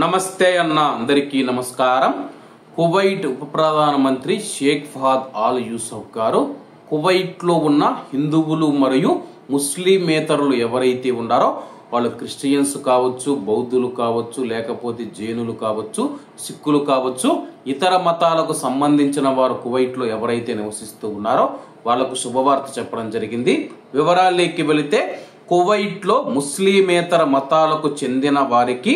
నమస్తే అన్న అందరికీ నమస్కారం. కువైట్ ఉప ప్రధానమంత్రి షేక్ ఫహద్ ఆల్ యూసఫ్ గారు కువైట్లో ఉన్న హిందువులు మరియు ముస్లిమేతరులు ఎవరైతే ఉన్నారో వాళ్ళు క్రిస్టియన్స్ కావచ్చు, బౌద్ధులు కావచ్చు, లేకపోతే జైనులు కావచ్చు, సిక్కులు కావచ్చు, ఇతర మతాలకు సంబంధించిన వారు కువైట్లో ఎవరైతే నివసిస్తూ ఉన్నారో వాళ్లకు శుభవార్త చెప్పడం జరిగింది. వివరాల్లోకి వెళితే కువైట్లో ముస్లిమేతర మతాలకు చెందిన వారికి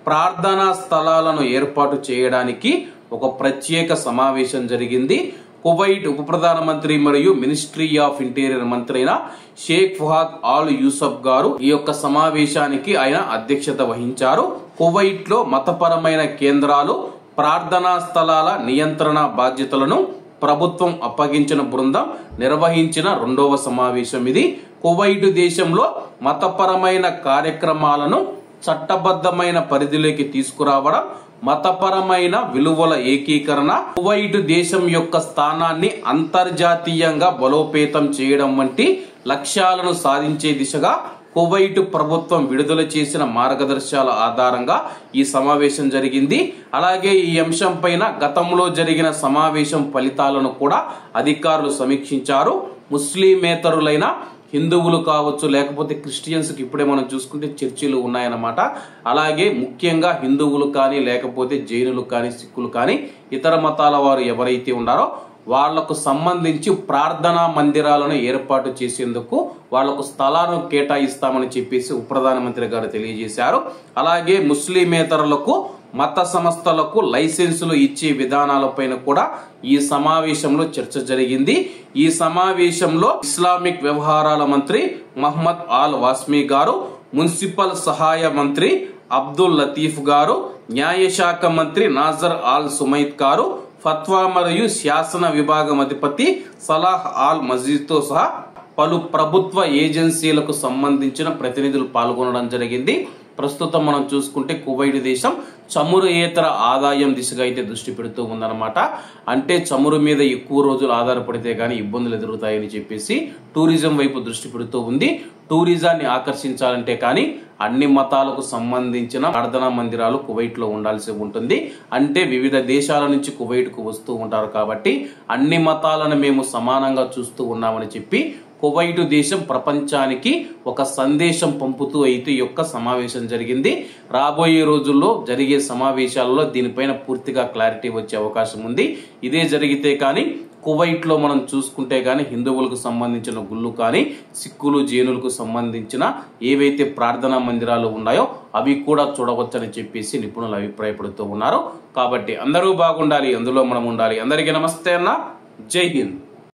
ప్రార్థనా స్థలాలను ఏర్పాటు చేయడానికి ఒక ప్రత్యేక సమావేశం జరిగింది. కువైట్ ఉప ప్రధానమంత్రి మరియు మినిస్ట్రీ ఆఫ్ ఇంటీరియర్ మంత్రి అయిన షేక్ ఫహద్ ఆల్ యూసఫ్ గారు ఈ యొక్క సమావేశానికి ఆయన అధ్యక్షత వహించారు. కువైట్ లో మతపరమైన కేంద్రాలు, ప్రార్థనా స్థలాల నియంత్రణ బాధ్యతలను ప్రభుత్వం అప్పగించిన బృందం నిర్వహించిన రెండవ సమావేశం ఇది. కువైట్ దేశంలో మతపరమైన కార్యక్రమాలను చట్టబద్ధమైన పరిధిలోకి తీసుకురావడం, మతపరమైన విలువల ఏకీకరణ, కువైట్ దేశం యొక్క స్థానాన్ని అంతర్జాతీయంగా బలోపేతం చేయడం వంటి లక్ష్యాలను సాధించే దిశగా కువైట్ ప్రభుత్వం విడుదల చేసిన మార్గదర్శకాల ఆధారంగా ఈ సమావేశం జరిగింది. అలాగే ఈ అంశం పైన గతంలో జరిగిన సమావేశం ఫలితాలను కూడా అధికారులు సమీక్షించారు. ముస్లిమేతరులైన హిందువులు కావచ్చు, లేకపోతే క్రిస్టియన్స్కి ఇప్పుడే మనం చూసుకుంటే చర్చిలు ఉన్నాయన్నమాట. అలాగే ముఖ్యంగా హిందువులు కానీ, లేకపోతే జైనులు కానీ, సిక్కులు కానీ, ఇతర మతాల వారు ఎవరైతే ఉన్నారో వాళ్లకు సంబంధించి ప్రార్థనా మందిరాలను ఏర్పాటు చేసేందుకు వాళ్లకు స్థలాలను కేటాయిస్తామని చెప్పేసి ఉప ప్రధానమంత్రి గారు తెలియజేశారు. అలాగే ముస్లిమేతరులకు మత సంస్థలకు లైసెన్సులు ఇచ్చే విధానాలపైన కూడా ఈ సమావేశంలో చర్చ జరిగింది. ఈ సమావేశంలో ఇస్లామిక్ వ్యవహారాల మంత్రి మహమ్మద్ ఆల్ వాస్మి గారు, మున్సిపల్ సహాయ మంత్రి అబ్దుల్ లతీఫ్ గారు, న్యాయశాఖ మంత్రి నాజర్ ఆల్ సుమైత్ గారు, ఫత్వా మరియు శాసన విభాగం అధిపతి సలాహ్ ఆల్ మజీద్ తో సహా పలు ప్రభుత్వ ఏజెన్సీలకు సంబంధించిన ప్రతినిధులు పాల్గొనడం జరిగింది. ప్రస్తుతం మనం చూసుకుంటే కువైట్ దేశం చమురు ఆదాయం దిశగా అయితే దృష్టి పెడుతూ ఉందన్నమాట. అంటే చమురు మీద ఎక్కువ రోజులు ఆధారపడితే గానీ ఇబ్బందులు ఎదురుతాయని చెప్పేసి టూరిజం వైపు దృష్టి పెడుతూ ఉంది. టూరిజాన్ని ఆకర్షించాలంటే కానీ అన్ని మతాలకు సంబంధించిన ప్రార్థనా మందిరాలు కువైట్ లో ఉండాల్సి ఉంటుంది. అంటే వివిధ దేశాల నుంచి కువైట్ కు వస్తూ ఉంటారు కాబట్టి అన్ని మతాలను మేము సమానంగా చూస్తూ ఉన్నామని చెప్పి కువైట్ దేశం ప్రపంచానికి ఒక సందేశం పంపుతూ అయితే ఈ యొక్క సమావేశం జరిగింది. రాబోయే రోజుల్లో జరిగే సమావేశాలలో దీనిపైన పూర్తిగా క్లారిటీ వచ్చే అవకాశం ఉంది. ఇదే జరిగితే కానీ కువైట్ లో మనం చూసుకుంటే గానీ హిందువులకు సంబంధించిన గుళ్ళు కానీ, సిక్కులు జైనులకు సంబంధించిన ఏవైతే ప్రార్థనా మందిరాలు ఉన్నాయో అవి కూడా చూడవచ్చని చెప్పేసి నిపుణులు అభిప్రాయపడుతూ ఉన్నారు. కాబట్టి అందరూ బాగుండాలి, అందులో మనం ఉండాలి. అందరికీ నమస్తే అన్న, జై హింద్.